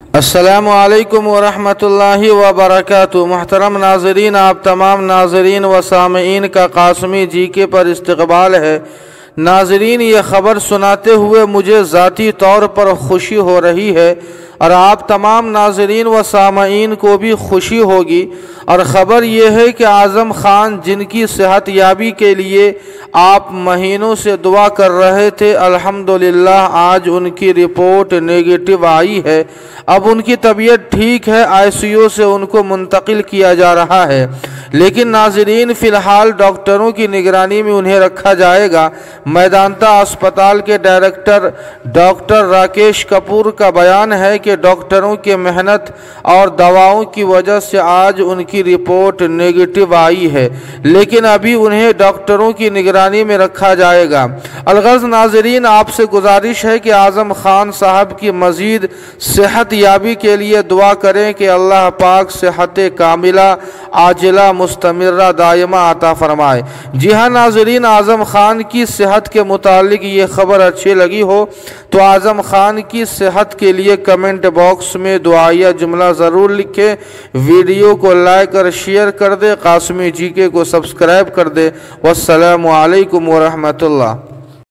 अस्सलामुअलैकुम वरहमतुल्लाहि वबरकातुहू। मुहतरम नाज़रीन, आप तमाम नाज़रीन व सामईन का कासमी जीके पर इस्तक़बाल है। नाज़रीन, ये ख़बर सुनाते हुए मुझे ज़ाती तौर पर खुशी हो रही है और आप तमाम नाज़रीन व सामईन को भी खुशी होगी। और ख़बर यह है कि आज़म ख़ान, जिनकी सेहत याबी के लिए आप महीनों से दुआ कर रहे थे, अल्हम्दुलिल्लाह आज उनकी रिपोर्ट नेगेटिव आई है। अब उनकी तबीयत ठीक है, ICU से उनको मुंतकिल किया जा रहा है। लेकिन नाज़रीन, फ़िलहाल डॉक्टरों की निगरानी में उन्हें रखा जाएगा। मैदांता अस्पताल के डायरेक्टर डॉक्टर राकेश कपूर का बयान है कि डॉक्टरों की मेहनत और दवाओं की वजह से आज उनकी रिपोर्ट नेगेटिव आई है, लेकिन अभी उन्हें डॉक्टरों की निगरानी में रखा जाएगा। अलगर्ज़ नाज़रीन, आपसे गुजारिश है कि आज़म ख़ान साहब की मज़ीद सेहत याबी के लिए दुआ करें कि अल्लाह पाक सेहत कामिला आजिला मुस्तमिर्रा दायमा अता फरमाए। जी हाँ नाज़रीन, आज़म ख़ान की सेहत के मुतालिक ये ख़बर अच्छी लगी हो तो आज़म ख़ान की सेहत के लिए कमेंट बॉक्स में दुआया जुमला ज़रूर लिखें। वीडियो को लाइक और शेयर कर दे। कासमी जीके को सब्सक्राइब कर दे। वस्सलामु अलैकुम वरहमतुल्लाह।